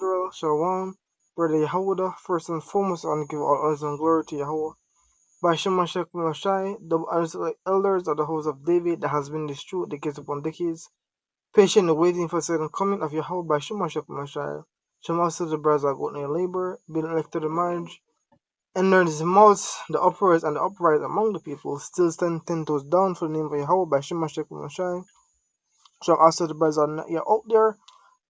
Israel, Shalom, Brother Yehuda, first and foremost, I want to give all honor and glory to Yahweh. By Shema Shek Mashai, the elders of the house of David that has been this truth decades upon decades, patiently waiting for the second coming of Yahweh by Shema Shek Mashai. Shema says the brothers are going in labor, being elected to marriage, and there is mouths, the upright and the upright among the people, still stand 10 toes down for the name of Yahweh by Shema Shek Mashai. So also the brothers are not yet out there,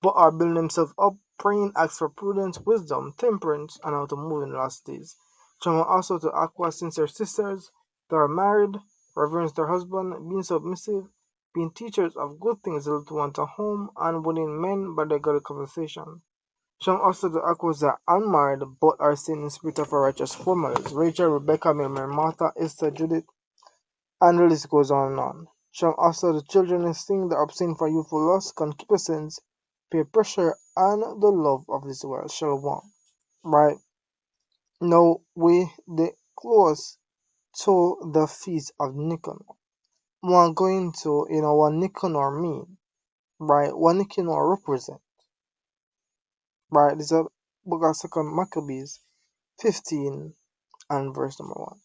but are building themselves up, praying, ask for prudence, wisdom, temperance, and how to move in the last days. Shema also to Aqua sincere sisters that are married, reverence their husband, being submissive, being teachers of good things little to want a home, and winning men by their godly conversation. Shema also to Aquas that are unmarried, but are seen in spirit of a righteous foremothers. Rachel, Rebecca, Mary, Martha, Esther, Judith, and the list goes on and on. Shall also the children sing that abstain from youthful lust, concupiscence, peer pressure, and the love of this world. Shalom. Right now we the close to the feast of Nicanor. We're going to what Nicanor mean, right? What Nicanor represent, right? This is a book of Second Maccabees 15 and verse number 1.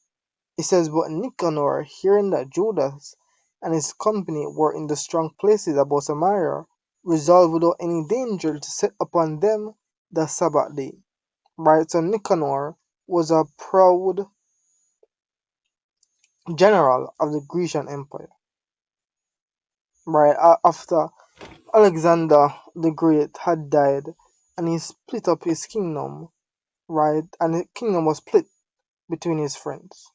It says, but Nicanor, hearing that Judas and his company were in the strong places about Samaria, resolved without any danger to set upon them the Sabbath day. Right? So Nicanor was a proud general of the Grecian Empire. Right? After Alexander the Great had died and he split up his kingdom, right? And the kingdom was split between his friends.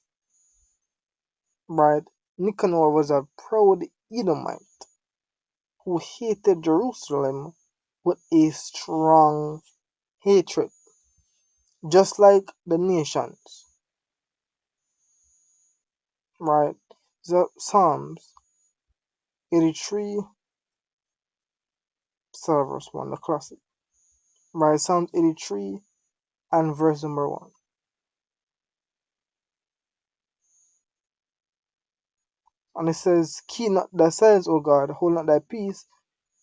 Right? Nicanor was a proud Edomite who hated Jerusalem with a strong hatred, just like the nations. Right? So Psalms 83, start verse 1, the classic. Right? Psalms 83 and verse number 1. And it says, keep not thy silence, O God, hold not thy peace.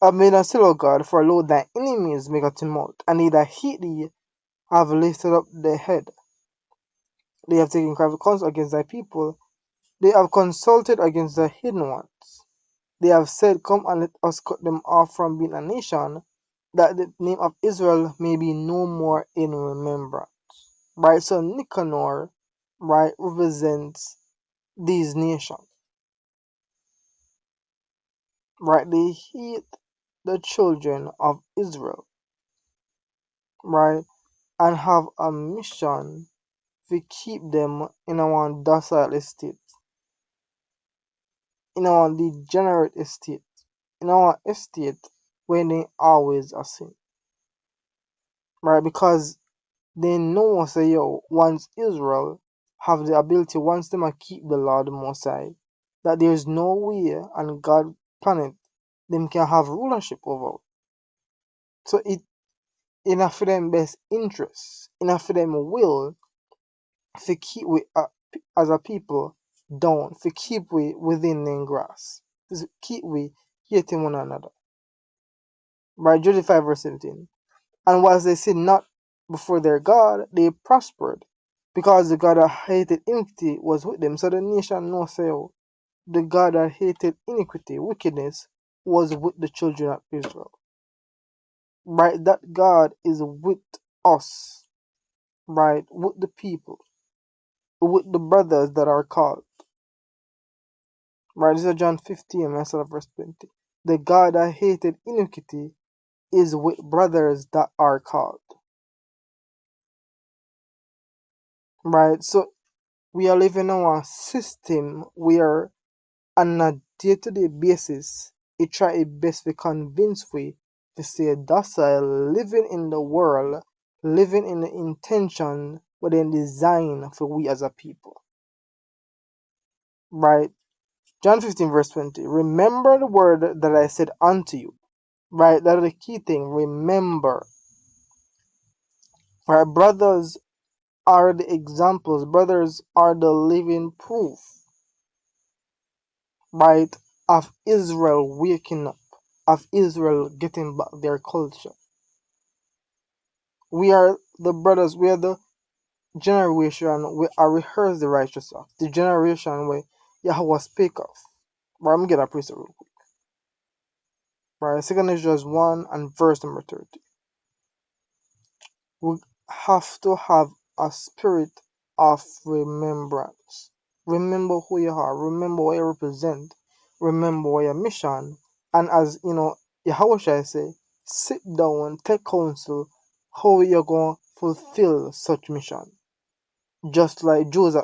Have made us still, O God, for lo, thy enemies make a tumult, and they that hate thee have lifted up their head. They have taken private counsel against thy people. They have consulted against the hidden ones. They have said, come and let us cut them off from being a nation, that the name of Israel may be no more in remembrance. Right? So Nicanor, right, represents these nations. Right? They hate the children of Israel. Right? And have a mission to keep them in our docile state, in our degenerate state, in our estate where they always are sin. Right? Because they know, say, yo, once Israel have the ability, once them a keep the Lord Most High, that there is no way on God planet them can have rulership over. So it enough for them best interest, enough for them will to keep we as a people down, to keep we within the grass, to keep we hating one another. Right, Judith 5 verse 17. And whilst they sinned not before their God, they prospered, because the God that hated iniquity was with them. So the nation knows, say, oh, the God that hated iniquity, wickedness, was with the children of Israel. Right? That God is with us, right? With the people, with the brothers that are called. Right? This is John 15, instead of verse 20. The God that hated iniquity is with brothers that are called. Right? So we are living in a system where on a day-to-day basis it try its best to convince we to stay docile, living in the world, living in the intention but then design for we as a people. Right? John 15 verse 20. Remember the word that I said unto you. Right? That is the key thing. Remember. Right? Brothers are the examples. Brothers are the living proof, right, of Israel waking up, of Israel getting back their culture. We are the brothers, we are the generation we are rehearse the righteous of. The generation where Yahweh speak of. But I'm gonna praise it real quick. Right, second is just 1 and verse number 30. We have to have a spirit of remembrance. Remember who you are, remember what you represent, remember your mission, and as you know, Yahweh shall say, sit down, take counsel how you're going to fulfill such mission. Just like Judas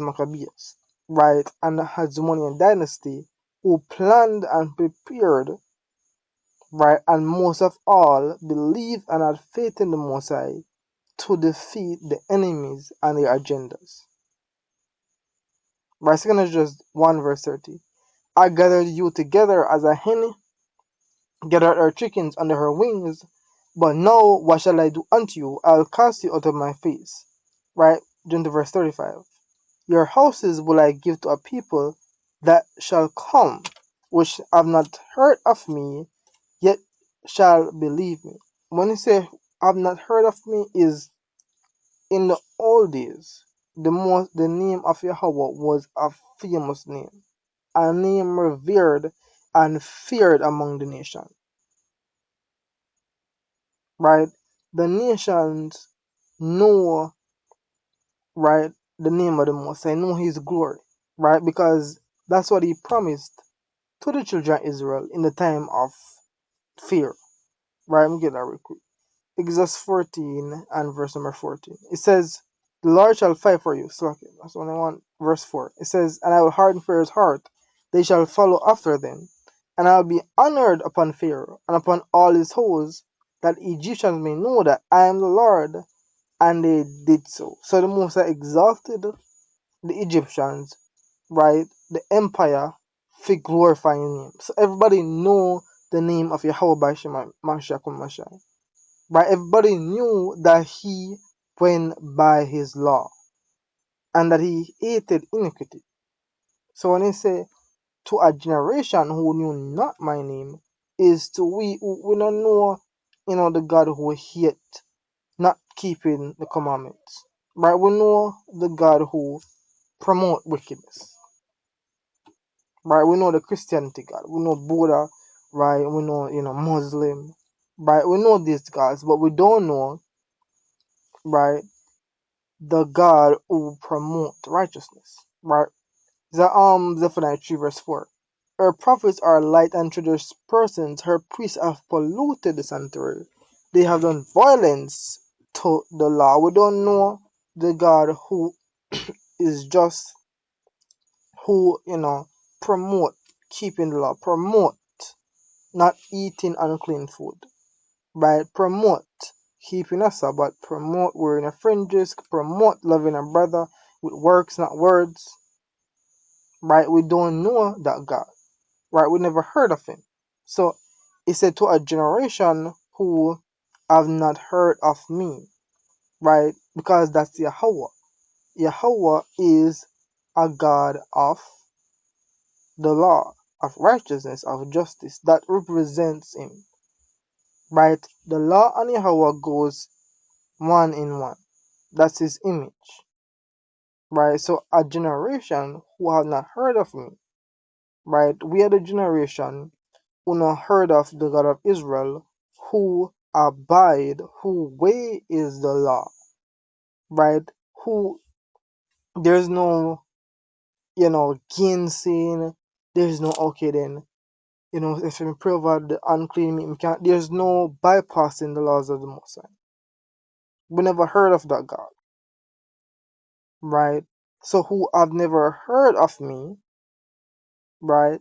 Maccabeus, right, and the Hasmonean dynasty, who planned and prepared, right, and most of all believed and had faith in the Most High to defeat the enemies and their agendas. Right, 2 Esdras 1 verse 30. I gathered you together as a hen gathered her chickens under her wings, but now what shall I do unto you? I'll cast you out of my face. Right, down to verse 35. Your houses will I give to a people that shall come, which have not heard of me, yet shall believe me. When he say have not heard of me is in the old days, the name of Yahweh was a famous name, a name revered and feared among the nations. Right? The nations know, right, the name of the Most High, know his glory, right? Because that's what he promised to the children of Israel in the time of fear. Right? Let me get that real quick. Exodus 14 and verse number 14. It says, the Lord shall fight for you. Slack it. That's only one. Verse 4. It says, and I will harden Pharaoh's heart. They shall follow after them. And I will be honored upon Pharaoh and upon all his hosts, that Egyptians may know that I am the Lord. And they did so. So the Most High exalted the Egyptians, right? The empire for glorifying him. So everybody know the name of Yahweh by Shema Mashiach. Right? Everybody knew that he went by his law and that he hated iniquity. So when he say to a generation who knew not my name, is to we who don't know, the God who hate not keeping the commandments. Right? We know the God who promote wickedness. Right? We know the Christianity God. We know Buddha, right? We know, Muslim. Right? We know these gods, but we don't know, right, the God who promote righteousness. Right? Zephaniah 3 verse 4. Her prophets are light and treacherous persons. Her priests have polluted the sanctuary. They have done violence to the law. We don't know the God who is just, who, promote keeping the law, promote not eating unclean food, right? Promote keeping a Sabbath, promote wearing a fringes, promote loving a brother with works, not words, right? We don't know that God, right? We never heard of him. So he said to a generation who have not heard of me, right? Because that's Yahweh. Yahweh is a God of the law, of righteousness, of justice that represents him, right? The law and Yahweh goes one in one. That's his image, right? So a generation who have not heard of me, right? We are the generation who not heard of the God of Israel, who abide, who way is the law, right? Who there's no, gainsaying, there's no okay then. If you provide the unclean meat, we can't, there's no bypassing the laws of the Most High. We never heard of that God, right? So who have never heard of me, right,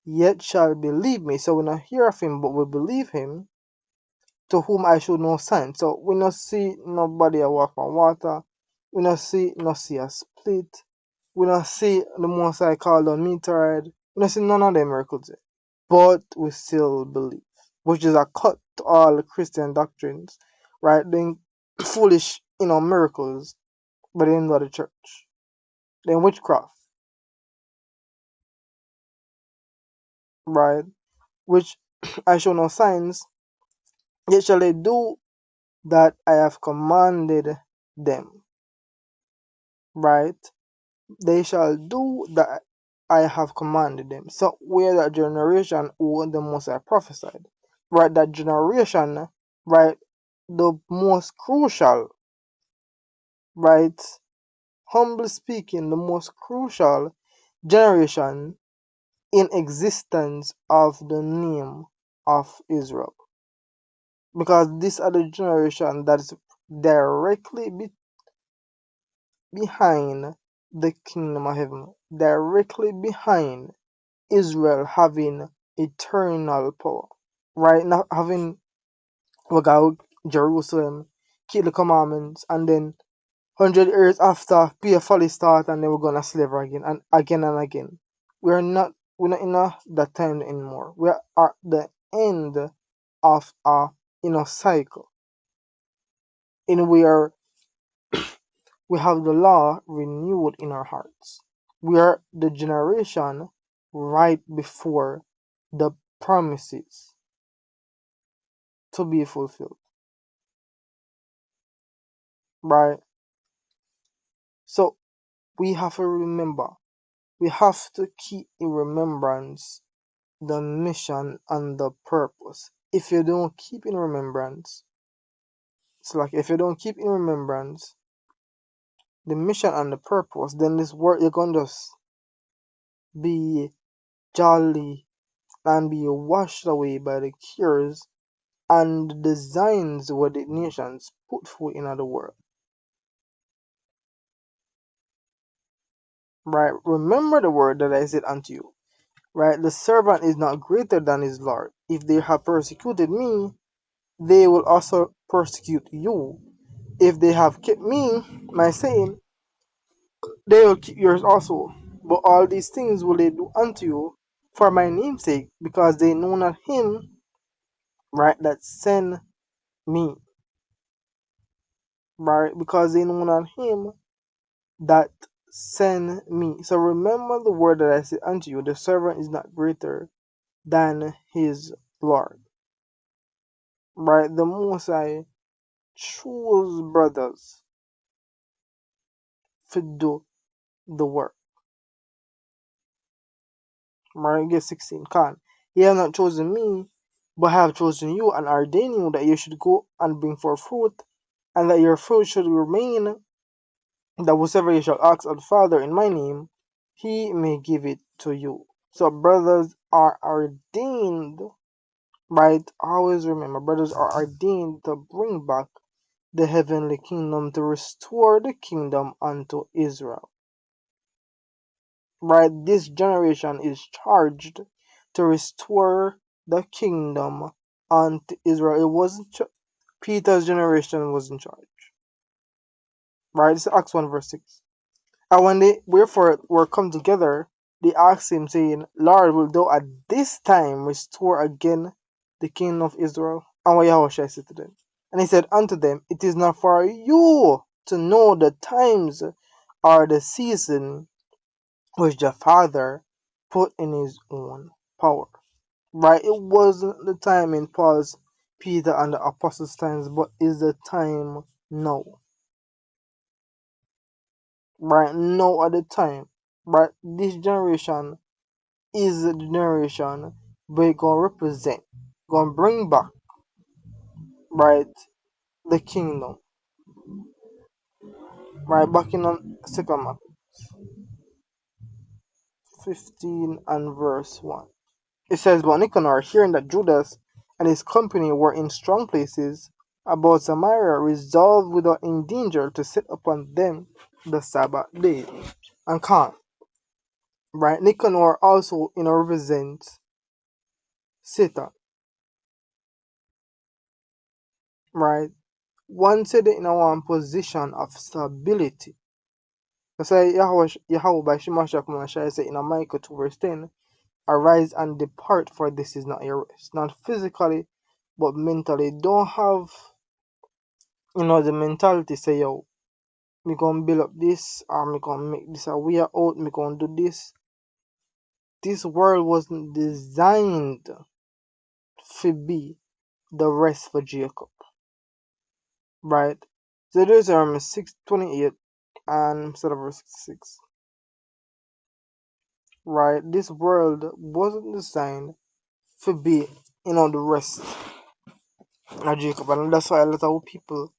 yet shall believe me. So we not hear of him, but we believe him, to whom I show no sign. So we not see nobody a walk on water. We not see a split. We not see the Most High called on meteorite. We not see none of them miracles yet. But we still believe, which is a cut to all Christian doctrines, right? Doing foolish, miracles, but they didn't go to church. Then witchcraft, right? Which I show no signs, yet shall they do that I have commanded them, right? They shall do that I have commanded them. So we're that generation who the Most High prophesied, right? That generation, right? The most crucial, right? Humbly speaking, the most crucial generation in existence of the name of Israel. Because this are the generation that is directly behind the kingdom of heaven, directly behind Israel having eternal power. Right now, having we got Jerusalem, keep the commandments, and then 100 years after, pay folly start, and then we're gonna slavery again and again and again. We're not in that time anymore. We are at the end of a cycle in where we have the law renewed in our hearts. We are the generation right before the promises to be fulfilled. Right? So we have to remember, we have to keep in remembrance the mission and the purpose. If you don't keep in remembrance, it's like if you don't keep in remembrance the mission and the purpose, then this world you're gonna just be jolly and be washed away by the cares and the designs what the nations put forth in the world. Right? Remember the word that I said unto you. Right? The servant is not greater than his Lord. If they have persecuted me, they will also persecute you. If they have kept me, my saying, they will keep yours also. But all these things will they do unto you for my name's sake, because they know not him, right, that sent me. Right? Because they know not him that sent me. So remember the word that I said unto you, the servant is not greater than his Lord. Right? The Most High chose brothers to do the work. Right? 16. Can He have not chosen me, but have chosen you and ordained you that you should go and bring forth fruit, and that your fruit should remain, that whatsoever you shall ask of the Father in my name, he may give it to you. So brothers are ordained, right? Always remember, brothers are ordained to bring back the heavenly kingdom, to restore the kingdom unto Israel. Right? This generation is charged to restore the kingdom unto Israel. It wasn't Peter's generation was in charge. Right? This is Acts 1 verse 6. And when they wherefore were come together, they asked him, saying, Lord, wilt thou at this time restore again the kingdom of Israel? And what Yahushua said to them. And he said unto them, It is not for you to know the times or the season which the Father put in his own power. Right? It wasn't the time in Paul's, Peter, and the apostles' times, but is the time now. Right now at the time. Right? This generation is the generation we're gonna represent, gonna bring back, right, the kingdom. Right, back in on second Mark 15 and verse 1. It says, But Nicanor, hearing that Judas and his company were in strong places about Samaria, resolved without any danger to set upon them the Sabbath day. And come, right? Nicanor also represents Satan, right? One said in our position of stability. That's why Yahweh by Shemashah Kumashai said in Micah 2 verse 10, Arise and depart, for this is not your rest. Not physically, but mentally. Don't have, the mentality say, yo, me gonna build up this, or me gonna make this a way out, me gonna do this. This world wasn't designed to be the rest for Jacob. right? So Deuteronomy 6:28 and instead of verse 66, right? This world wasn't designed to be, the rest of Jacob, and that's why a lot of people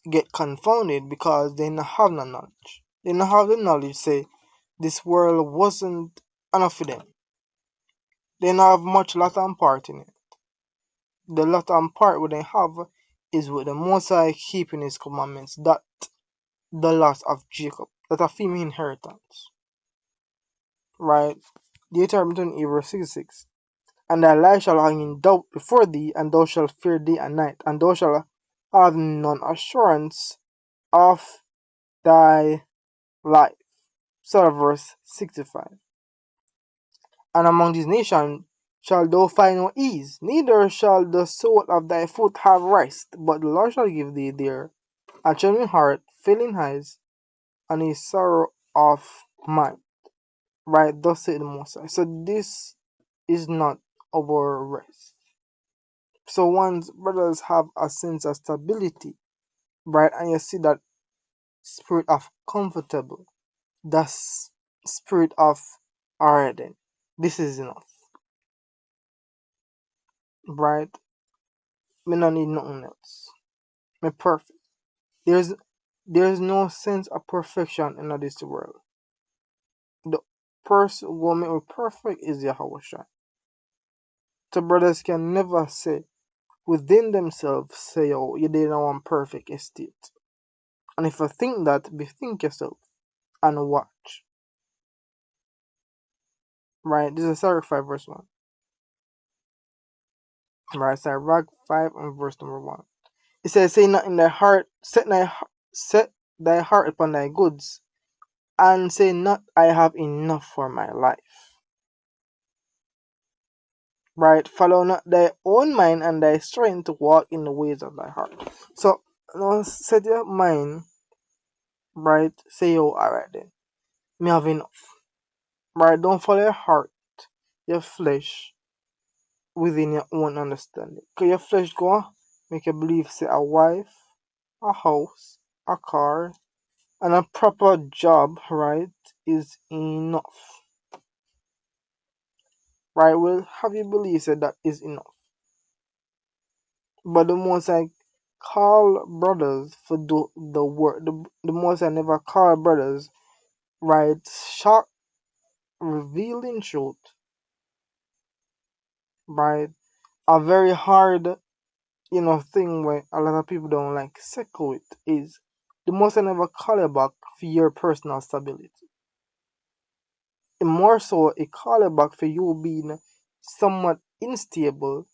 get confounded because they don't have no knowledge. They don't have the knowledge, say, this world wasn't enough for them. They don't have much lot and part in it. The lot and part what they have is with the Most High keeping his commandments, that the lot of Jacob, that a female inheritance, right? Deuteronomy 28 verse 66. And thy life shall hang in doubt before thee, and thou shalt fear day and night, and thou shalt have none assurance of thy life. So verse 65. And among these nations shall thou find no ease, neither shall the sole of thy foot have rest, but the Lord shall give thee there a trembling heart, failing eyes, and a sorrow of mind. Right, thus said the Most High. So this is not our rest. So once brothers have a sense of stability, right, and you see that spirit of comfortable, that spirit of alright then, this is enough, right? Me not need nothing else. Me perfect. There's there's no sense of perfection in this world. The person who make me perfect is Yahweh Shai. So brothers can never say within themselves say, oh, you didn't want perfect estate. And if you think that, bethink yourself and watch. Right? This is Sirach 5 verse 1. Right? Sirach 5 and verse number 1. It says, say not in thy heart, set thy heart upon thy goods, and say not, I have enough for my life. Right? Follow not thy own mind and thy strength to walk in the ways of thy heart. So, set your mind, right? Say, oh, alright then. Me have enough. Right? Don't follow your heart, your flesh, within your own understanding. Because your flesh go make you believe, say, a wife, a house, a car, and a proper job, right, is enough. Right? Well, have you believe say that is enough? But the most I call brothers for do the work, the most I never call brothers, right? Shock, revealing truth, right? A very hard, thing where a lot of people don't like circle it is the most I never call it back for your personal stability. And more so, a call it back for you being somewhat unstable,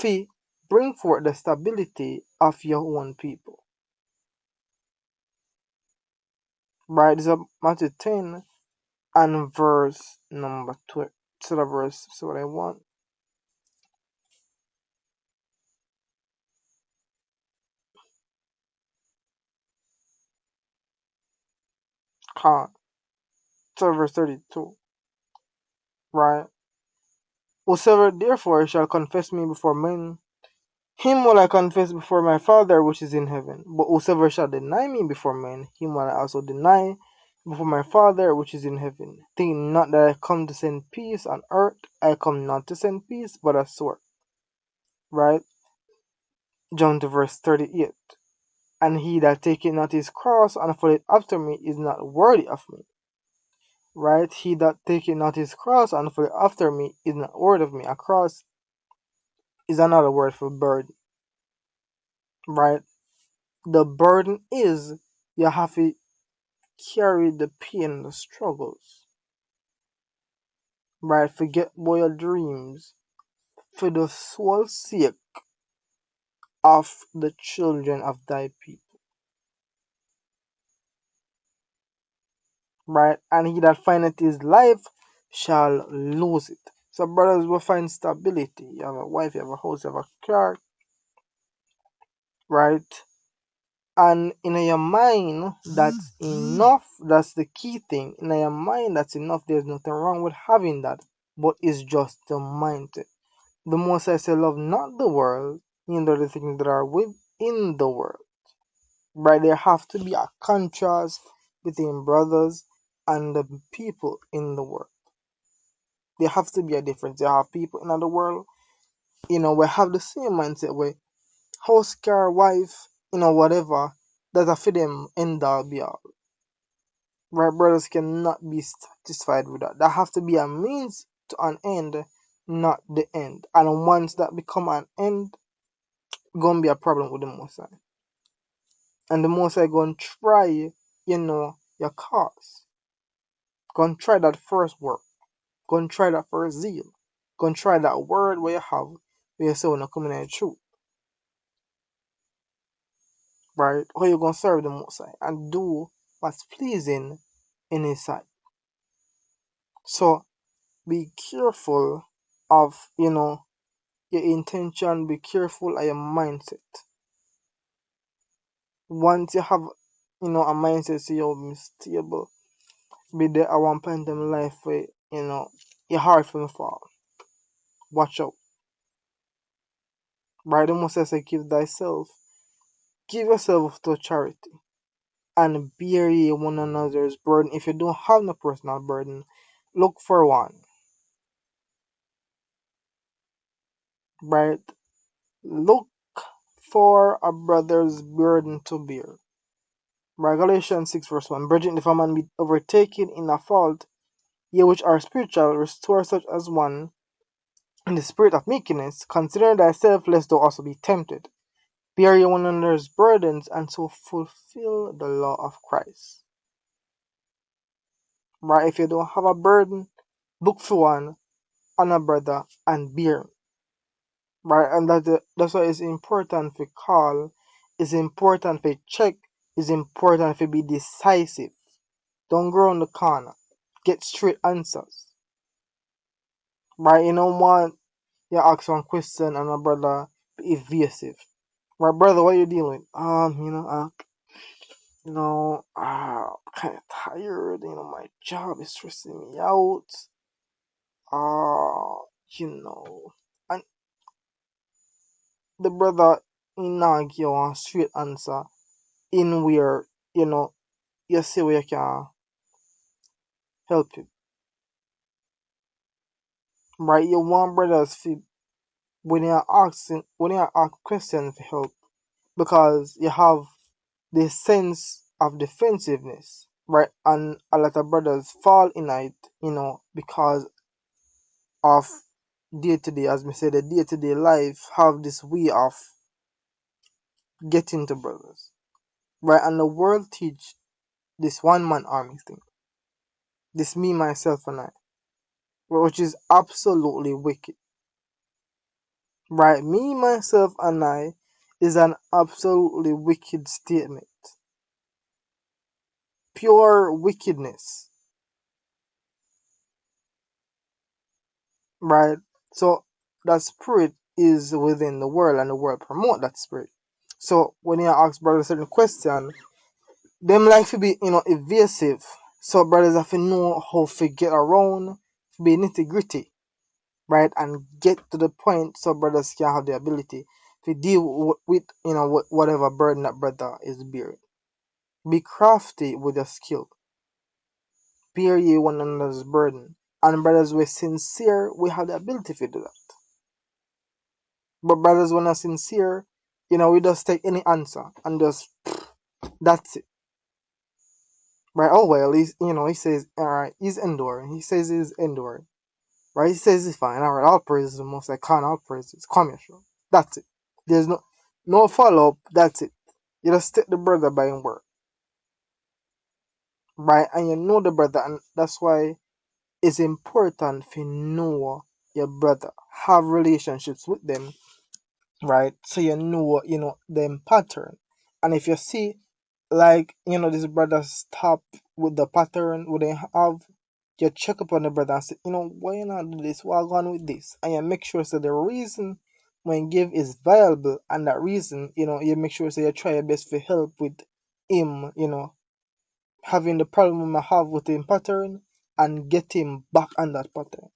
for bring forth the stability of your own people. Right? This is Matthew 10 and verse number 12. So the verse, so what I want. So verse 32. Right? Whosoever therefore shall confess me before men, him will I confess before my Father which is in heaven. But whosoever shall deny me before men, him will I also deny before my Father which is in heaven. Think not that I come to send peace on earth. I come not to send peace, but a sword. Right? John to verse 38. And he that taketh not his cross and followeth after me is not worthy of me. Right? He that taketh not his cross and followeth after me is not worthy of me. A cross is another word for burden. Right? The burden is you have to carry the pain and the struggles, right? Forget about your dreams for the sole sake of the children of thy people, right? And he that findeth his life shall lose it. So, brothers will find stability. You have a wife, you have a house, you have a car, right? And in your mind, that's enough. That's the key thing. In your mind, that's enough. There's nothing wrong with having that, but it's just the mindset. The Most I say, love not the world, neither the things that are within the world. Right? There have to be a contrast between brothers and the people in the world. There have to be a difference. There are people in the world, we have the same mindset where house, car, wife, whatever, that a for them end all be all. Right? Brothers cannot be satisfied with that. That have to be a means to an end, not the end. And once that become an end, gonna be a problem with the Most High. And the Most High gonna try, your cause. Gonna try that first work. Gonna try that first zeal. Gonna try that word where you have, where you say when you coming in the truth. Right? How you gonna serve the Most High and do what's pleasing in His sight. So be careful of, your intention, be careful of your mindset. Once you have, a mindset so you're stable, be there at one point in life where, your heart from fall. Watch out. Right? The Most High say, give yourself to charity and bear ye one another's burden. If you don't have no personal burden, look for one. Right? Look for a brother's burden to bear. Right? Galatians 6 verse 1. Brethren, if a man be overtaken in a fault, ye which are spiritual, restore such as one in the spirit of meekness, consider thyself lest thou also be tempted. Bear ye one another's burdens, and so fulfill the law of Christ. Right? If you don't have a burden, look for one on a brother and bear. Right? And that's why it's important for call, it's important for check, it's important for be decisive. Don't go on the corner. Get straight answers. Right? You don't want you ask one question and a brother be evasive. Right, brother, what you dealing with? Kind of tired. My job is stressing me out. Uh, and the brother not give you a straight answer in where you see where you can help you. Right, you want brothers to when you ask questions for help because you have the sense of defensiveness, right? And a lot of brothers fall in it, because of day to day, as we say, the day to day life have this way of getting to brothers, right? And the world teach this one man army thing, this me, myself, and I, which is absolutely wicked, right? Me, myself, and I is an absolutely wicked statement, pure wickedness, right? So that spirit is within the world, and the world promote that spirit. So when you ask brothers certain question, them like to be evasive. So brothers have to know how to get around, to be nitty gritty, right, and get to the point. So brothers can have the ability to deal with whatever burden that brother is bearing. Be crafty with your skill. Bear ye one another's burden. And brothers, we're sincere. We have the ability to do that. But brothers, when are sincere, we just take any answer and just that's it. Right? Oh well, he says, all right, he's enduring. He says he's enduring. Right? He says he's fine. All right, all praises the most I can. All praises. Come here, sure. That's it. There's no follow up. That's it. You just take the brother by his word, right? And you know the brother, and that's why it's important to know your brother, have relationships with them, right? So you know, them pattern. And if you see, like, this brother stop with the pattern what they have, you check up on the brother and say, why you not do this? Why going with this? And you make sure so the reason when give is viable, and that reason, you make sure so you try your best to help with him, having the problem I have with him pattern and get him back on that pattern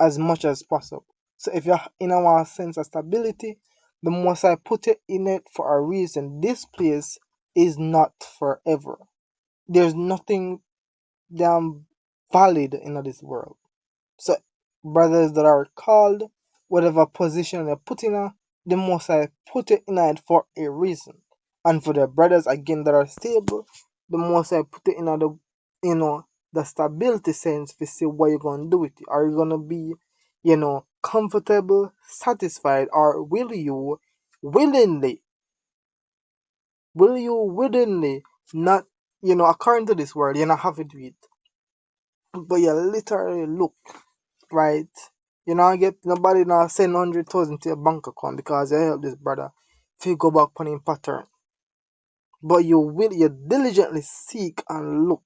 as much as possible. So if you're in our sense of stability, The Most High put it in it for a reason. This place is not forever. There's nothing damn valid in this world. So, brothers that are called, whatever position they're put in, the Most High put it in it for a reason. And for the brothers again that are stable, the Most High put it in the, the stability sense to see what you're gonna do with it. Are you gonna be, comfortable, satisfied, or willingly, will you willingly not, according to this world, you're not happy to it, but you literally look right. You know, get nobody now send 100,000 to your bank account because you help this brother if you go back on him pattern. But you diligently seek and look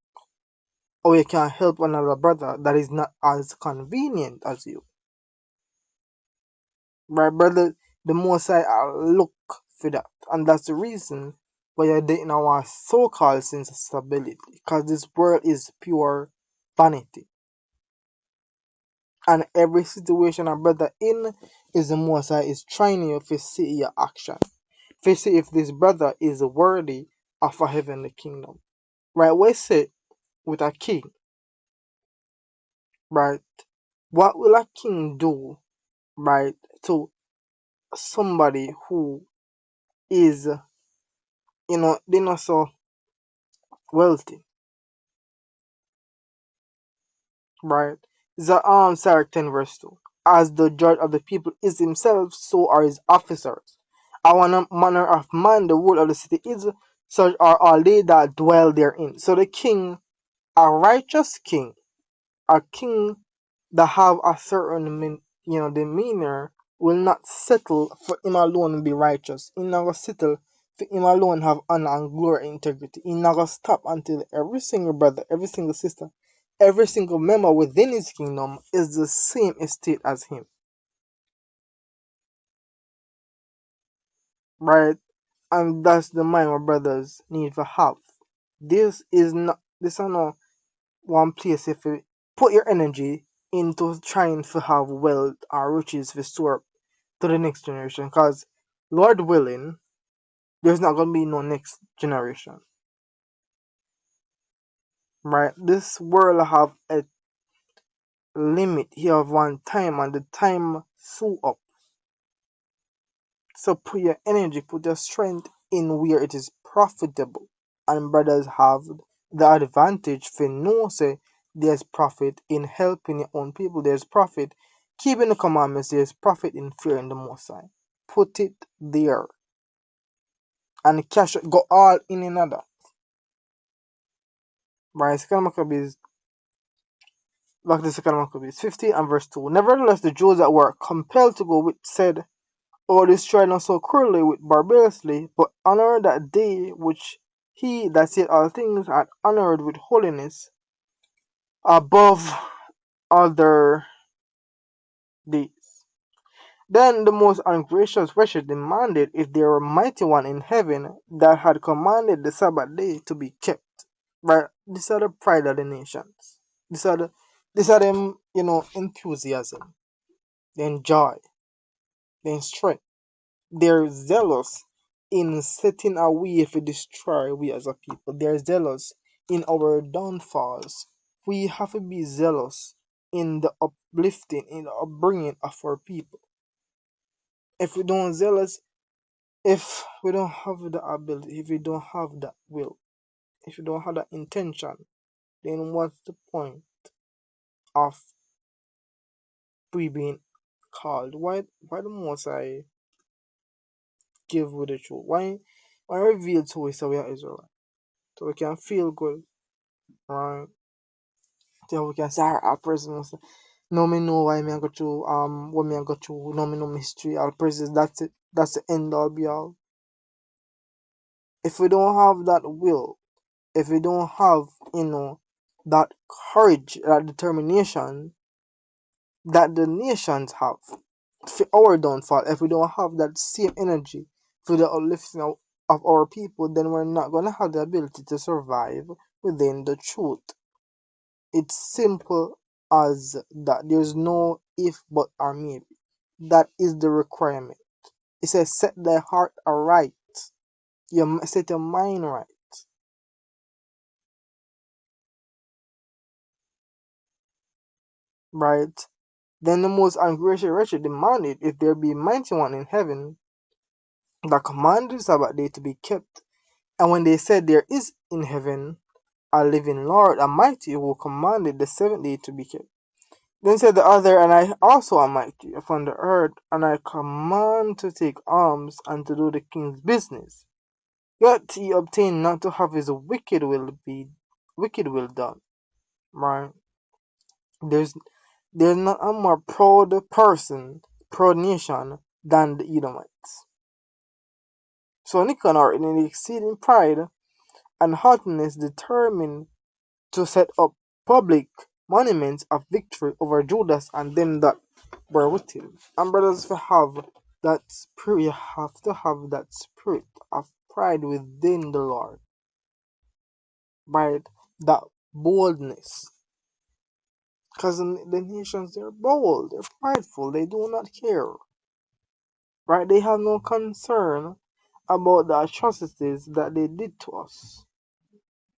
how you can help another brother that is not as convenient as you. Right, brother? The most I look for that. And that's the reason why you're dating our so called sense of stability. Because this world is pure vanity. And every situation a brother in is the most I is trying you to see your action. To see if this brother is worthy of a heavenly kingdom. Right? We say with a king, right? What will a king do, right, to somebody who is, they're not so wealthy, right? The Sirach 10 verse 2. As the judge of the people is himself, so are his officers. Our manner of man, the rule of the city is, such are all they that dwell therein. So the king, a righteous king, a king that have a certain demeanor will not settle for him alone be righteous. He not gonna settle for him alone have honor and glory and integrity. He not gonna stop until every single brother, every single sister, every single member within his kingdom is the same estate as him. Right? And that's the mind our brothers need to have. This is not one place if you put your energy into trying to have wealth or riches to store to the next generation, because Lord willing there's not going to be no next generation, right? This world have a limit here of one time and the time so up. So put your energy, put your strength in where it is profitable. And brothers have the advantage for know say there's profit in helping your own people, there's profit keeping the commandments, there's profit in fearing the Most High. Put it there and cash it, go all in another. Right, second Maccabees, back to second Maccabees 50 and verse 2. Nevertheless, the Jews that were compelled to go with said, or destroy not so cruelly with barbarously, but honor that day which he that said all things had honored with holiness above other days. Then the most ungracious wretched demanded if there were mighty one in heaven that had commanded the Sabbath day to be kept. Right? These are the pride of the nations. These are them, enthusiasm, then joy, then strength. They're zealous in setting a way to destroy we as a people. They're zealous in our downfalls. We have to be zealous in the uplifting, in the upbringing of our people. If we don't zealous, if we don't have the ability, if we don't have that will, if we don't have that intention, then what's the point of we being called? Why the most I give with the truth? Why reveal to us that we are Israel? So we can feel good, right? So we can say our presence. No me know why me I go through what me I go through, no me know my history, our presence, that's it. That's the end all be all. If we don't have that will, if we don't have, that courage, that determination that the nations have for our downfall, if we don't have that same energy for the uplifting of our people, then we're not gonna have the ability to survive within the truth. It's simple as that. There's no if, but, or maybe. That is the requirement. It says set thy heart aright. Set your mind right. Right? Then the most ungracious wretched demanded if there be mighty one in heaven that commanded the Sabbath day to be kept. And when they said there is in heaven a living Lord, a mighty, who commanded the seventh day to be kept. Then said the other, and I also am mighty upon the earth, and I command to take arms and to do the king's business. Yet he obtained not to have his wicked will done. Right? There's there's not a more proud nation than the Edomites. So Nicanor, in exceeding pride and haughtiness, determined to set up public monuments of victory over Judas and them that were with him. And brothers, to have that spirit, you have to have that spirit of pride within the Lord, right? That boldness. Because the nations, they're bold, they're prideful, they do not care, right? They have no concern about the atrocities that they did to us.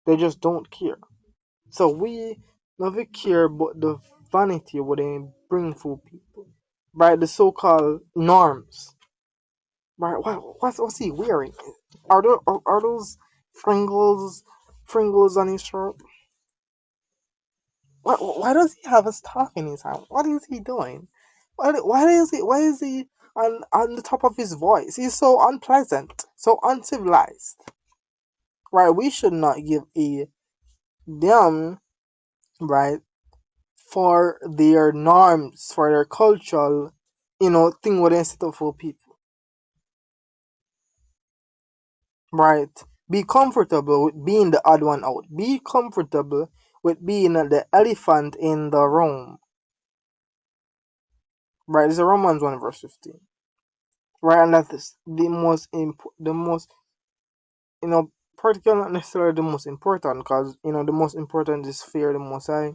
They just don't care. So we never care about the vanity what they bring for people, right? The so-called norms, right? What's he wearing? Are those fringles on his shirt? Why does he have a stalk in his hand? What is he doing? Why is he on the top of his voice? He's so unpleasant, so uncivilized. Right? We should not give a damn, right, for their norms, for their cultural, thing what they set up for people. Right? Be comfortable with being the odd one out. Be comfortable with being the elephant in the room. Right? It's a Romans 1 verse 15. Right? And that is the most, particularly not necessarily the most important, because, the most important is fear the Most High.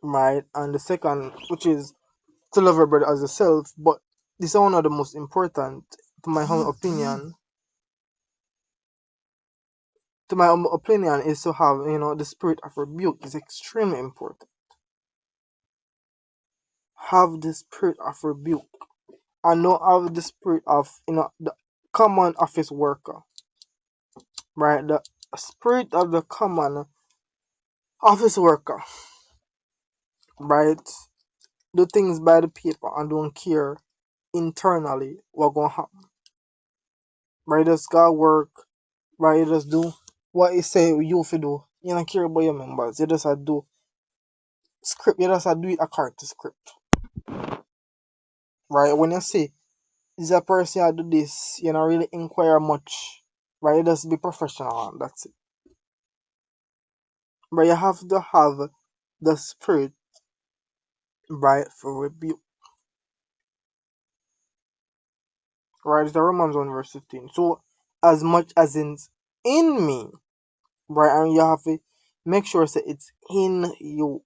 Right? And the second, which is to love your brother as yourself, but this is one of the most important, to my humble opinion. To my humble opinion, is to have, the spirit of rebuke is extremely important. Have the spirit of rebuke, and don't have the spirit of, the common office worker. Right? The spirit of the common office worker. Right? Do things by the paper and don't care internally what gonna happen. Right? Just got work. Right? You just do what you say you fi do. You don't care about your members. You just do script. You just do it according to script. Right? When you say is a person I do this, you don't really inquire much. Right? You just be professional and that's it. But you have to have the spirit, right, for rebuke. Right? It's the Romans 1 verse 15. So as much as it's in me, right, and you have to make sure that it's in you.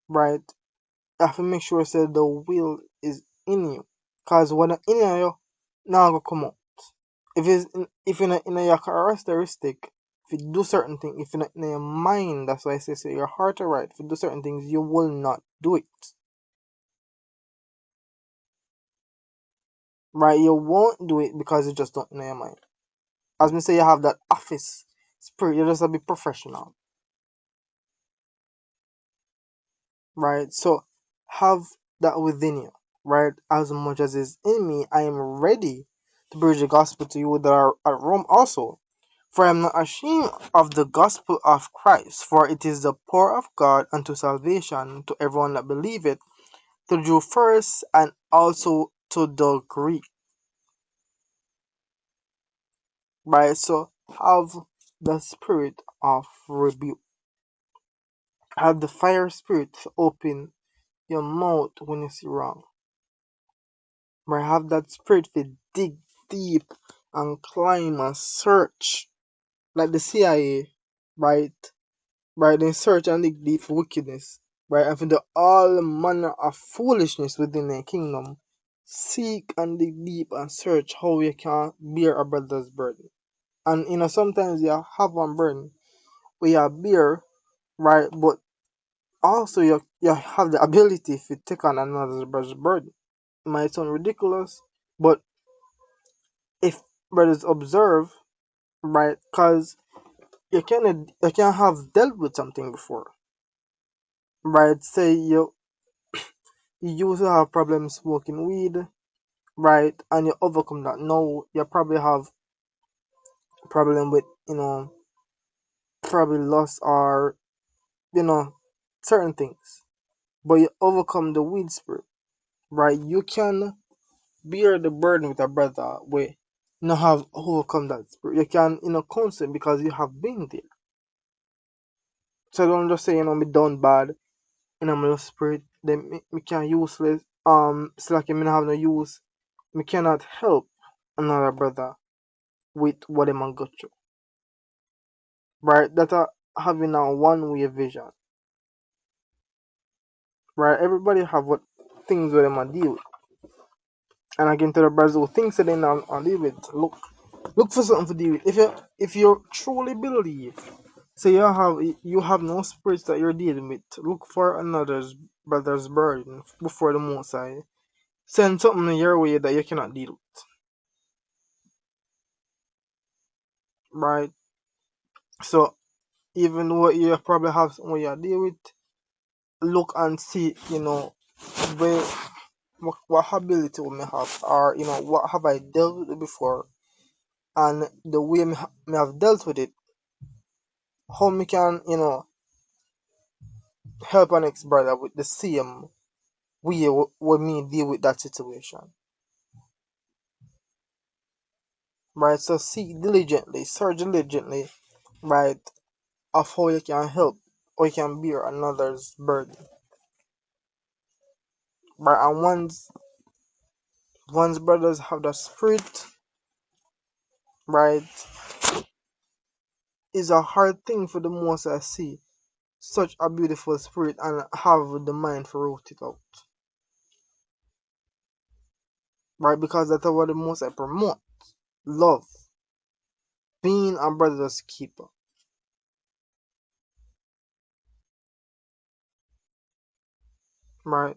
Right? You have to make sure that the will is in you. Cause when it's in you, now go come out. If you're not in your characteristic, if you do certain things, if you're not in your mind, that's why I say so your heart are right. If you do certain things, you will not do it. Right? You won't do it because you just don't know your mind. As me say, you have that office spirit. You just have to be professional. Right? So have that within you. Right? As much as is in me, I am ready to bridge the gospel to you that are at Rome also. For I am not ashamed of the gospel of Christ, for it is the power of God unto salvation to everyone that believeth, to the Jew first, and also to the Greek. Right? So have the spirit of rebuke. Have the fire spirit to open your mouth when you see wrong. Right? Have that spirit to dig deep and climb and search. Like the CIA, right? Right, they search and dig deep for wickedness, right, and for the all manner of foolishness within their kingdom, seek and dig deep and search how you can bear a brother's burden. And sometimes you have one burden where you bear, right? But also you have the ability to take on another brother's burden. It might sound ridiculous, but if brothers observe, right, because you can have dealt with something before, right? Say you used to have problems smoking weed, right, and you overcome that. Now you probably have problem with probably loss or you know certain things, but you overcome the weed spirit, right? You can bear the burden with a brother where not have overcome that spirit. You can constant because you have been there. So don't just say me done bad my spirit. Then me can useless. It's like me not have no use. Me cannot help another brother with what them go through, right? That are having a one way vision, right? Everybody have what things where them deal with. And again, to the brothers who thinks that they not deal with, look for something to deal with. If you truly believe, so you have no spirits that you're dealing with, look for another's brother's burden before the Most High. Send something in your way that you cannot deal with, right? So even what you probably have something you deal with, look and see, where what ability we may have, or what have I dealt with it before, and the way me have dealt with it, how me can help an ex brother with the same way with me deal with that situation, right? So seek diligently, search diligently, right, of how you can help or you can bear another's burden, right? And once brothers have that spirit, right, it's a hard thing for the most I see such a beautiful spirit and have the mind for root it out, right? Because that's what the most I promote, love, being a brother's keeper, right?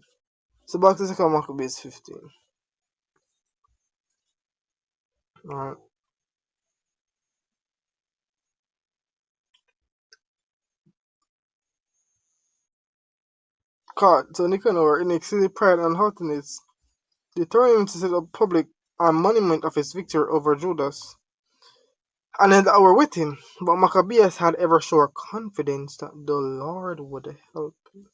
So back to second Maccabees 15, right? God, so Nicanor, in exceeding pride and haughtiness, determined to set up public a monument of his victory over Judas, and that were with him. But Maccabeus had ever sure confidence that the Lord would help him.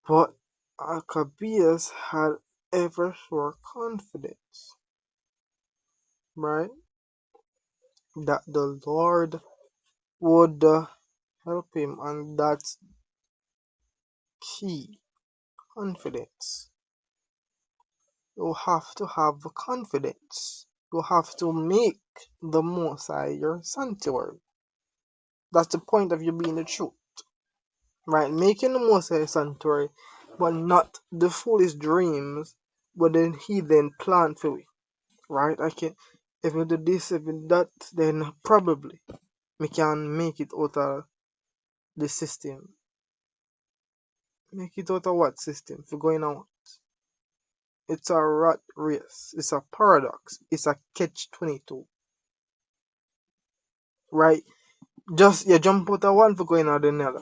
But Maccabeus had ever sure confidence, right, that the Lord would help him, and that's key. Confidence. You have to have confidence. You have to make the Most High your sanctuary. That's the point of you being the truth, right? Making the Most High sanctuary, but not the foolish dreams, but then he then plan for it, right? I can, if you do this, if you do that, then probably we can make it out of the system. Make it out of what system? For going out. It's a rat race. It's a paradox. It's a catch 22, right? Just you jump out of one for going out of another.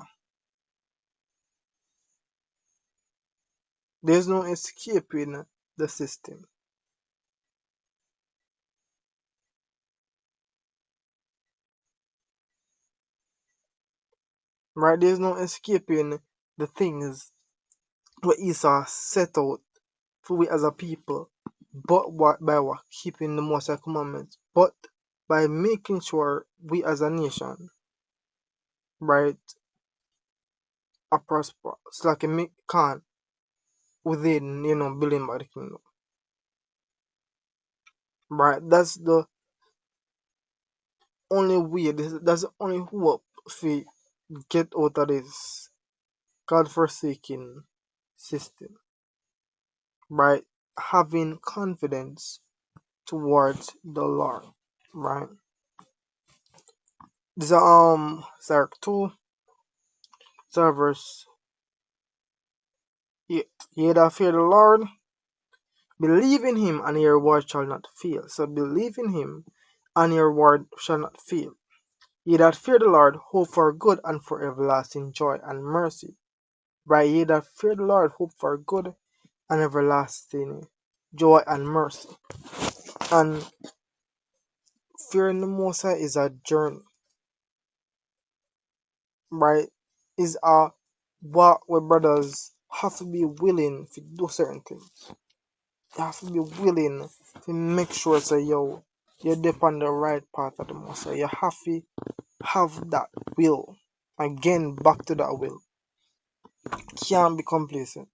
There's no escaping the system, right? There's no escaping the things what Esau set out for we as a people, but by what keeping the Most High commandments, but by making sure we as a nation, right, are prosper. It's like a make can within building by the kingdom, right? That's the only way. That's the only hope we get out of this God-forsaken system, right? having confidence towards the Lord. Right? This is Sarah 2, verse 8. Ye that fear the Lord, believe in him, and your reward shall not fail. So believe in him, and your reward shall not fail. Ye that fear the Lord, hope for good and for everlasting joy and mercy. Right? Ye that fear the Lord, hope for good and everlasting joy and mercy. And fearing the Most High is a journey, right? Is a what we brothers have to be willing to do certain things. You have to be willing to make sure say yo, you're deep on the right path of the Most High. You have to have that will. Again, back to that will. Can't be complacent.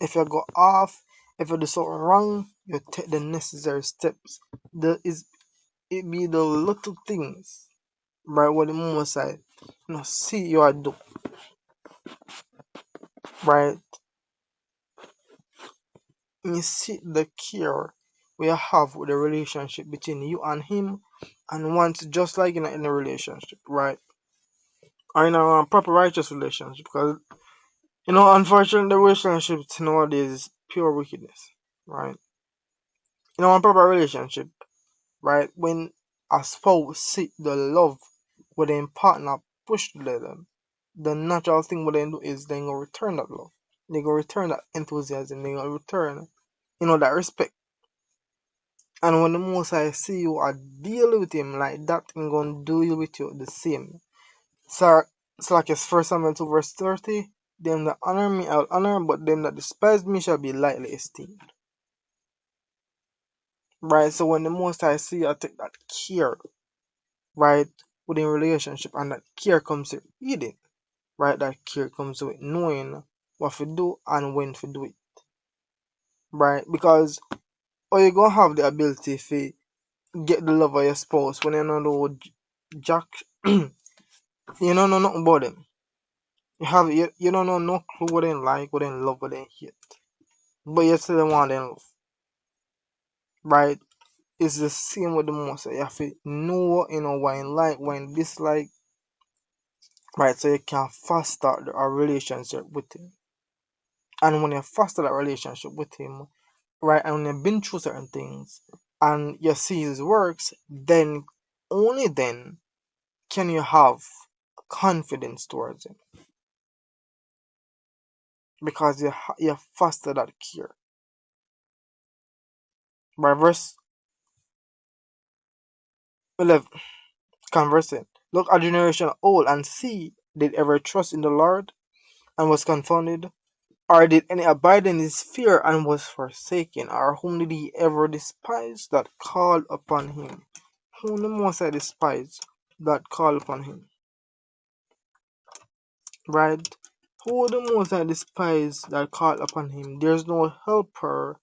If you go off, if you do something wrong, you take the necessary steps. It be the little things, right? What the Most High, see you are do, right? You see the care we have with the relationship between you and him, and once just like in a relationship, right? Or in a proper righteous relationship, because unfortunately, the relationships nowadays is pure wickedness, right? A proper relationship, right? When a spouse see the love with their partner push to them, the natural thing what they do is they gonna return that love. They gonna return that enthusiasm. They gonna return, that respect. And when the Most High see you are deal with him like that, he gonna deal with you the same. So it's like it's First Samuel 2 verse 30. Them that honor me I'll honor, but them that despise me shall be lightly esteemed. Right? So when the Most High see you, I take that care, right, within relationship, and that care comes with reading, right? That care comes with knowing what to do and when to do it. Right? Because you gonna have the ability to get the love of your spouse when you know Jack you don't know nothing about them. You don't know no clue what they like, what they love, what they hate. But you still want them love. Right? It's the same with the most. You have to know what you like, what you dislike, right? So you can foster a relationship with him. And when you foster that relationship with him, right, and when you've been through certain things and you see his works, then only then can you have confidence towards him. Because you foster that care. By verse 11, conversing. Look a generation old and see, did ever trust in the Lord and was confounded? Or did any abide in his fear and was forsaken? Or whom did he ever despise that called upon him? Whom the Most High despise that called upon him? Right? Who the Most High despise that called upon him? There's no helper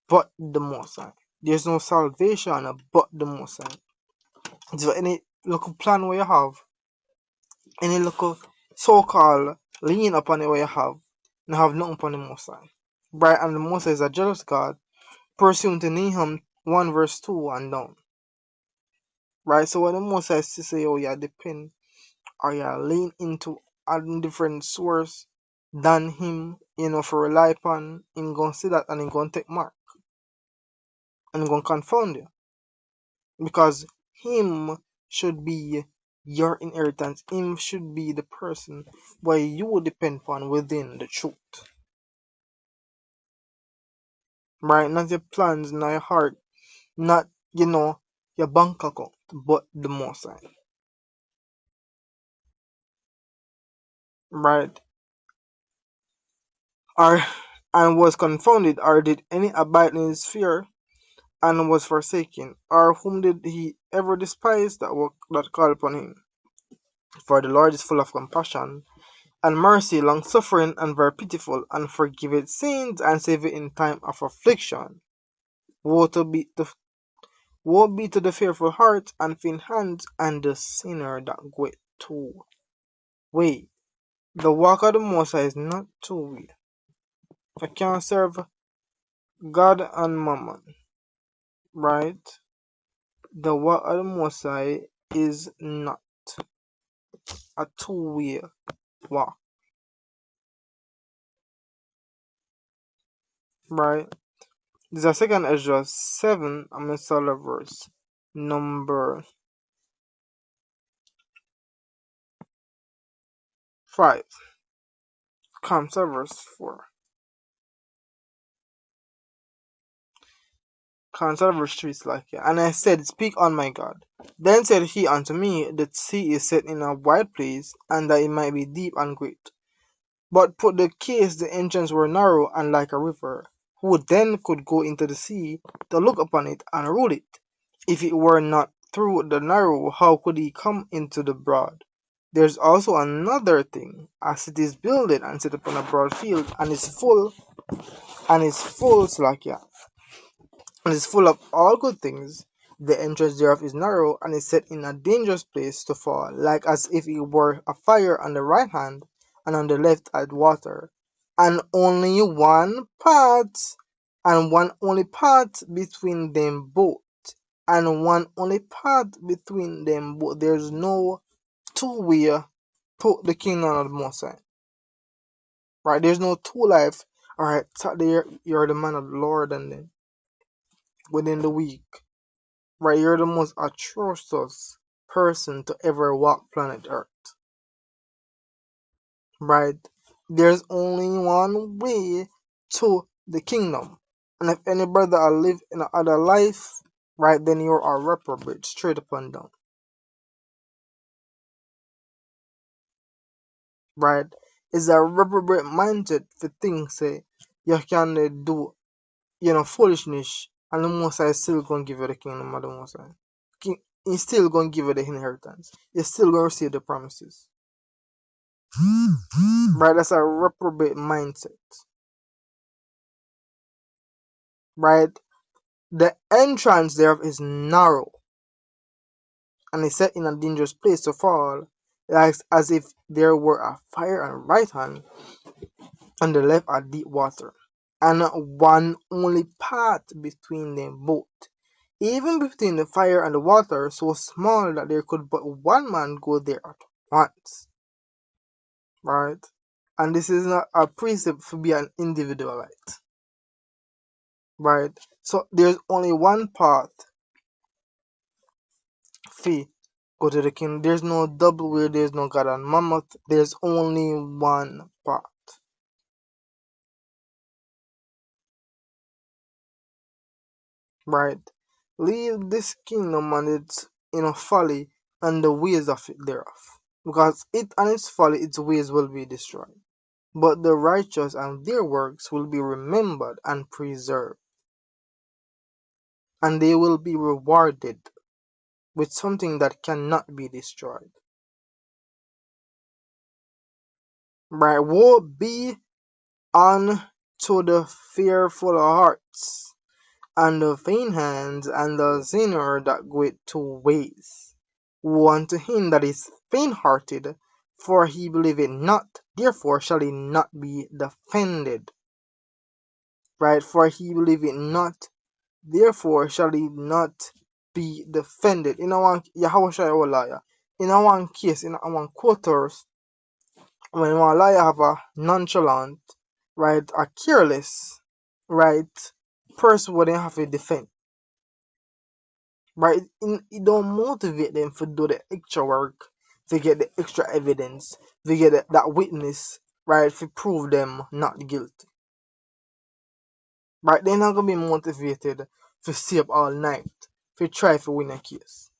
but the Most High. There's no salvation but the Most High. So any local plan where you have, any local so-called lean upon it where you have nothing upon the Most High. Right, and the Most High is a jealous God, pursuant to Nahum 1 verse 2 and down. Right, so when the Most High say, oh, you depend or you lean into a different source than him, for rely upon, him gonna see that and him gonna take mark. And him gonna confound you. Because him should be your inheritance. Him should be the person where you will depend upon within the truth. Right? Not your plans, not your heart, not, your bank account, but the Most High. Right? Or and was confounded, or did any abide in his fear and was forsaken, or whom did he ever despise that called upon him? For the Lord is full of compassion and mercy, long suffering, and very pitiful, and forgiveth sins, and saveth in time of affliction. Woe to be to Woe be to the fearful heart and faint hands, and the sinner that goeth to way. The walk of the Most High is not two way. I can't serve God and Mammon, right? The walk of the Most High is not a two-way walk, right? This is second Ezra 7, I'm gonna start at verse number 5. Comes to verse 4. Comes to verse 3 is like, and I said, Speak on, my God. Then said he unto me, The sea is set in a wide place, and that it might be deep and great. But put the case the entrance were narrow and like a river, who then could go into the sea to look upon it and rule it? If it were not through the narrow, how could he come into the broad? There's also another thing, a city is builded and set upon a broad field, and is full Slakia, and is full of all good things. The entrance thereof is narrow, and is set in a dangerous place to fall, like as if it were a fire on the right hand, and on the left at water, and only one path, and one only path between them both, and one only path between them both. There's no two-way to the kingdom of the Most High, right? There's no two life. All right, Saturday you're the man of the Lord, and then within the week, right, you're the most atrocious person to ever walk planet Earth, right? There's only one way to the kingdom, and if any brother I live in another life, right, then you're a reprobate, straight up and down, right? It's a reprobate mindset for things say you can do, foolishness, and the Most High is still gonna give you the kingdom of the Most High. He's still gonna give you the inheritance. You're still gonna receive the promises. Right? That's a reprobate mindset. Right? The entrance thereof is narrow, and is set in a dangerous place to fall, like as if there were a fire on the right hand, and the left are deep water, and one only path between them both. Even between the fire and the water, so small that there could but one man go there at once. Right? And this is not a precept to be an individualite. Right? So there's only one path fee go to the kingdom. There's no double way, there's no God and mammoth, there's only one path. Right? Leave this kingdom and its folly and the ways of it thereof. Because it and its folly, its ways will be destroyed. But the righteous and their works will be remembered and preserved, and they will be rewarded with something that cannot be destroyed. Right? Woe be unto the fearful hearts, and the faint hands, and the sinner that goeth two ways. Woe unto him that is faint hearted, for he believeth not, therefore shall he not be defended. Right? For he believeth not, therefore shall he not be defended. In our Yahushua, in our case, in our quarters, when one liar have a nonchalant, right, a careless, right, person wouldn't have to defend, right? It don't motivate them to do the extra work, to get the extra evidence, to get that witness, right, to prove them not guilty, right? They're not gonna be motivated to stay up all night to try to win a case.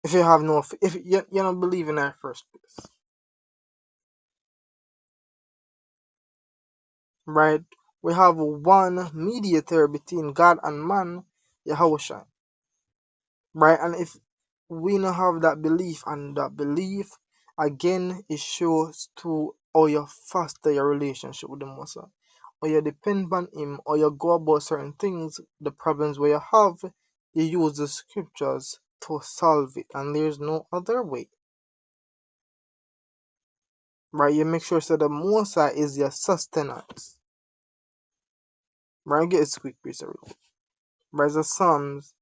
If you have no, if you don't believe in that first place, right? We have one mediator between God and man, Yahushua, right? And if we don't have that belief, and that belief again, it shows to how you foster your relationship with the Most High, or you depend on Him, or you go about certain things, the problems where you have, you use the scriptures to solve it, and there's no other way, right? You make sure so the Most High is your sustenance, Right, get this quick piece of it. Right, so Psalms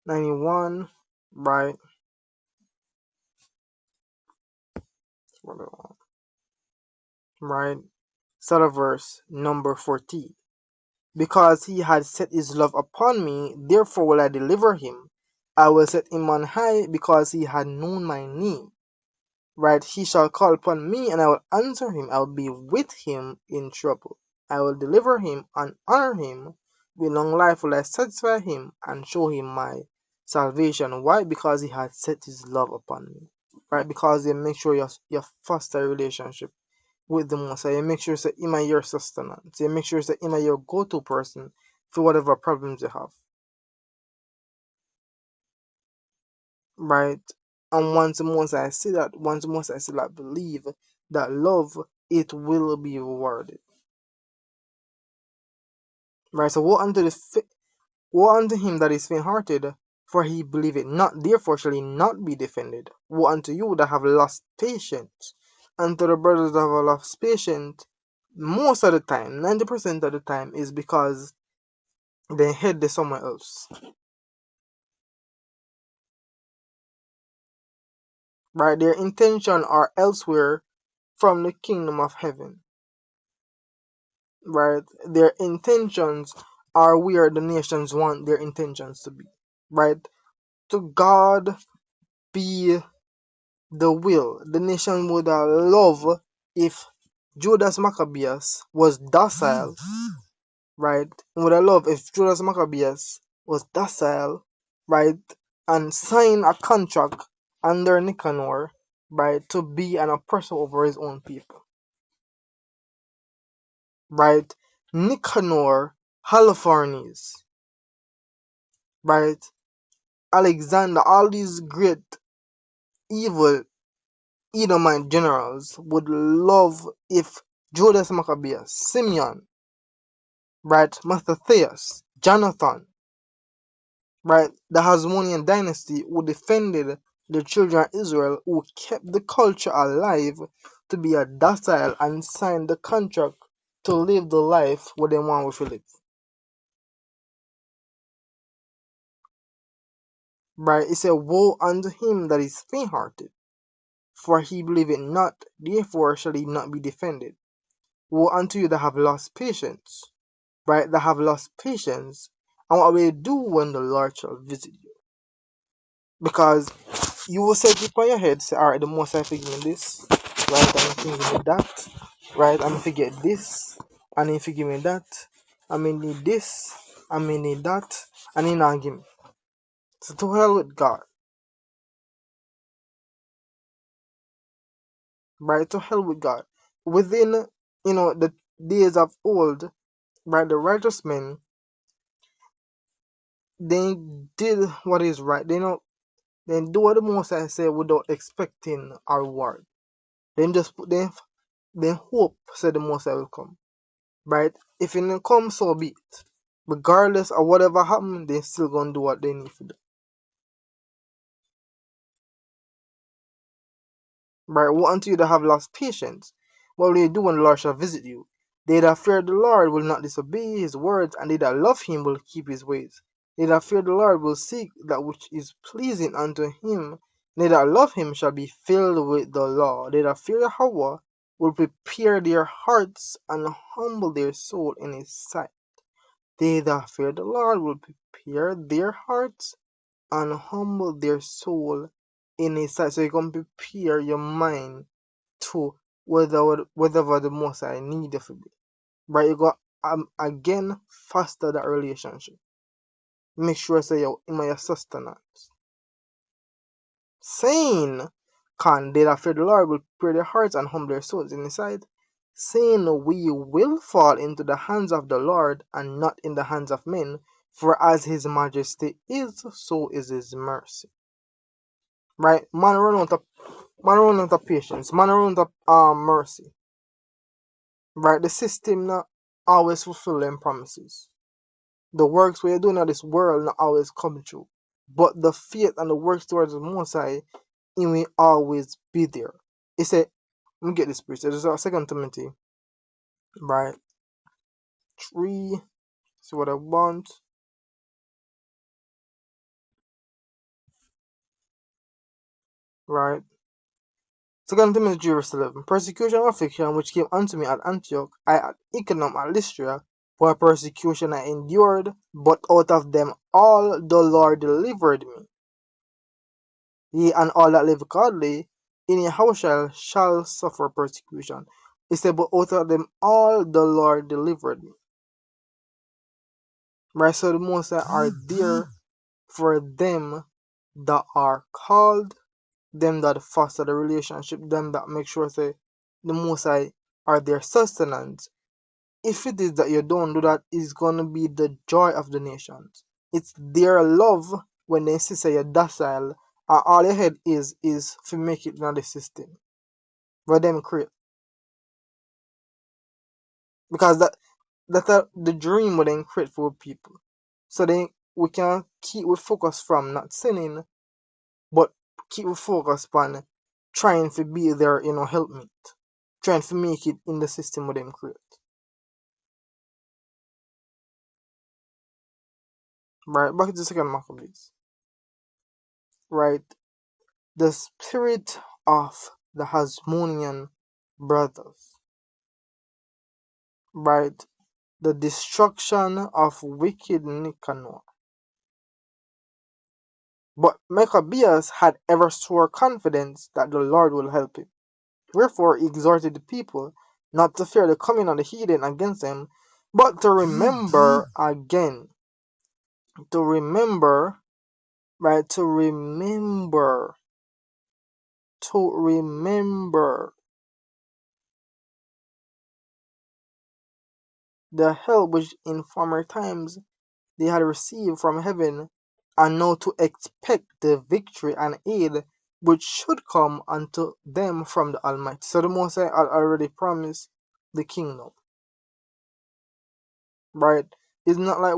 91, right, right, start of verse number 14. Because he had set his love upon me, therefore will I deliver him. I will set him on high, because he had known my name. Right, he shall call upon me, and I will answer him. I will be with him in trouble. I will deliver him and honor him. With long life will I satisfy him and show him my salvation. Why? Because he had set his love upon me. Right, because you make sure you foster a relationship with the Most High. You make sure that him are your sustenance. You make sure that him are your go-to person for whatever problems you have. Right? And once the Most I see that, believe that love, it will be rewarded. Right? So woe unto him that is faint-hearted, for he believeth not, therefore shall he not be defended. Woe unto you that have lost patience. And to the brothers that have lost patience, most of the time, 90% of the time, is because they head somewhere else. Right? Their intention are elsewhere from the kingdom of heaven. Right? Their intentions are where the nations want their intentions to be. Right? To God be the will. The nation would love if Judas Maccabeus was docile, right? Would have loved if Judas Maccabeus was docile, right? And sign a contract under Nicanor, right? To be an oppressor over his own people, right? Nicanor, Holofernes, right? Alexander, all these great evil Edomite generals would love if Judas Maccabeus, Simeon, right, Mattathias, Jonathan, right, the Hasmonean dynasty who defended the children of Israel, who kept the culture alive to be a docile and signed the contract to live the life what they want to live. Right, it said, woe unto him that is faint-hearted, for he believeth not, therefore shall he not be defended. Woe unto you that have lost patience, right? That have lost patience, and what will you do when the Lord shall visit you? Because you will set it upon your head, say, alright, the most I forgive me this, right? And if you give me that, right? I'm forget this, and if you give me that, I may need this, I may need that, and he not give me. So to hell with God, right? To hell with God. Within, the days of old, right, the righteous men, they did what is right. Then do what the Most I say without expecting a reward. Then just then hope said the Most I will come. Right? If it don't come, so be it. Regardless of whatever happen, they still gonna do what they need to do. Right? Woe unto you that have lost patience. What will you do when the Lord shall visit you? They that fear the Lord will not disobey his words, and they that love him will keep his ways. They that fear the Lord will seek that which is pleasing unto him. They that love him shall be filled with the law. They that fear Yahweh will prepare their hearts and humble their soul in his sight. They that fear the Lord will prepare their hearts and humble their soul in his sight. So you can prepare your mind to whatever the most I need it to be. Right? You got again foster that relationship. Make sure say you in my sustenance. Saying, can they that fear the Lord will prepare their hearts and humble their souls in his sight. Saying, we will fall into the hands of the Lord and not in the hands of men, for as his majesty is, so is his mercy. Right? Man run out of patience, man run out of mercy. Right? The system not always fulfill them promises. The works we are doing in this world not always come true. But the faith and the works towards the Most High, it will always be there. It said, let me get this preached. There's a 2 Timothy, right? 3. See what I want, right? Second Timothy 3 verse 11. Persecution and affliction which came unto me at Antioch, I at Iconium and Lystra, for persecution I endured, but out of them all the Lord delivered me. Ye and all that live godly in a house shall suffer persecution. It said, but out of them all the Lord delivered me. Right, so the Most High are there for them that are called, them that foster the relationship, them that make sure say the Most High are their sustenance. If it is that you don't do that, it's gonna be the joy of the nations. It's their love when they see say you're docile, and all your head is to make it in the system. For them create. Because that's the dream what they create for people. So then we can keep we focus from not sinning, but keep we focus on trying to be their helpmeet. Trying to make it in the system what them create. Right, back to the second Maccabees. Right. The spirit of the Hasmonean brothers. Right. The destruction of wicked Nicanor. But Maccabeus had ever sore confidence that the Lord will help him. Wherefore he exhorted the people not to fear the coming of the heathen against them, but to remember again, to remember, right, to remember the help which in former times they had received from heaven, and now to expect the victory and aid which should come unto them from the Almighty. So the Most High had already promised the kingdom, right? It's not like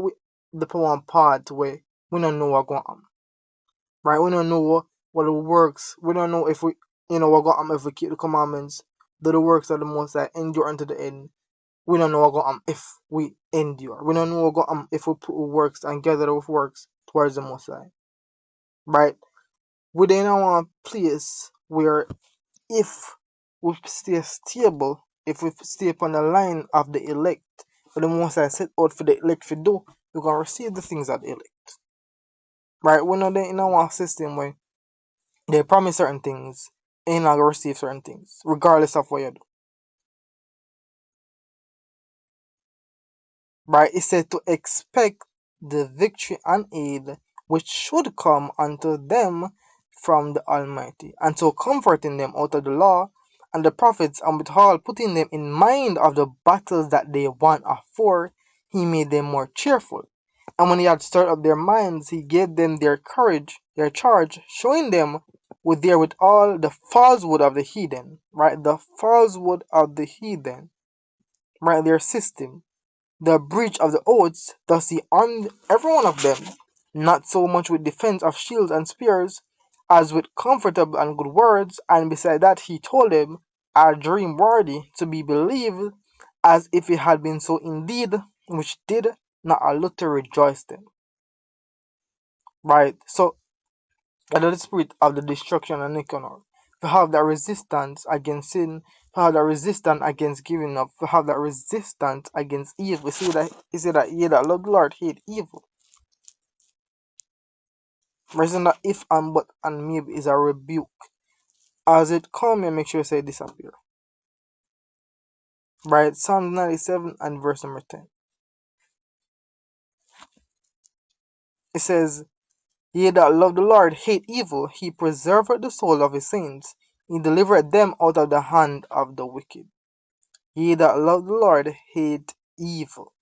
the one part where we don't know what going on, right? We don't know what it works. We don't know if we, what going on if we keep the commandments, do the works of the Most High, endure unto the end. We don't know what going on if we endure. We don't know what going on if we put works and gather with works towards the Most High, right? Within our place where if we stay stable, if we stay upon the line of the elect, for the Most High set out for the elect to do, we're gonna receive the things of the elect, right? We're not in our system where they promise certain things and you're not gonna receive certain things, regardless of what you do. Right? It said to expect the victory and aid which should come unto them from the Almighty, and so comforting them out of the law and the prophets, and withal putting them in mind of the battles that they won afore, he made them more cheerful. And when he had stirred up their minds, he gave them their courage, their charge, showing them with all the falsehood of the heathen, right? The falsehood of the heathen, right? Their system, the breach of the oaths, thus he armed every one of them, not so much with defence of shields and spears, as with comfortable and good words, and beside that he told them a dream worthy to be believed, as if it had been so indeed, which did not a little rejoice them. Right? So, under the spirit of the destruction and Nicanor, to have that resistance against sin, to have that resistance against giving up, to have that resistance against evil. We see that he said that ye that love the Lord hate evil. Reason that if and but and maybe is a rebuke. As it come and make sure you say disappear. Right? Psalm 97 and verse number 10. It says, ye that love the Lord hate evil, he preserveth the soul of his saints, he delivereth them out of the hand of the wicked. Ye that love the Lord hate evil.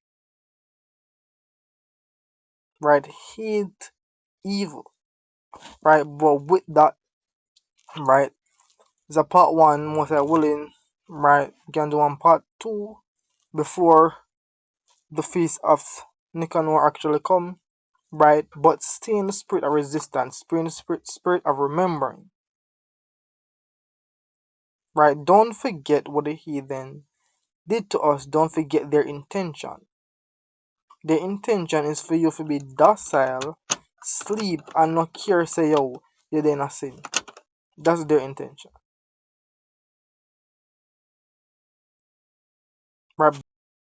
Right? Hate evil. Right? But with that, right, is a part one, most are willing, right? We can do one part two before the feast of Nicanor actually come, right? But stay in the spirit of resistance, stay in the spirit of remembering. Right? Don't forget what the heathen did to us. Don't forget their intention. Their intention is for you to be docile, sleep, and not care say yo, you did not sin. That's their intention.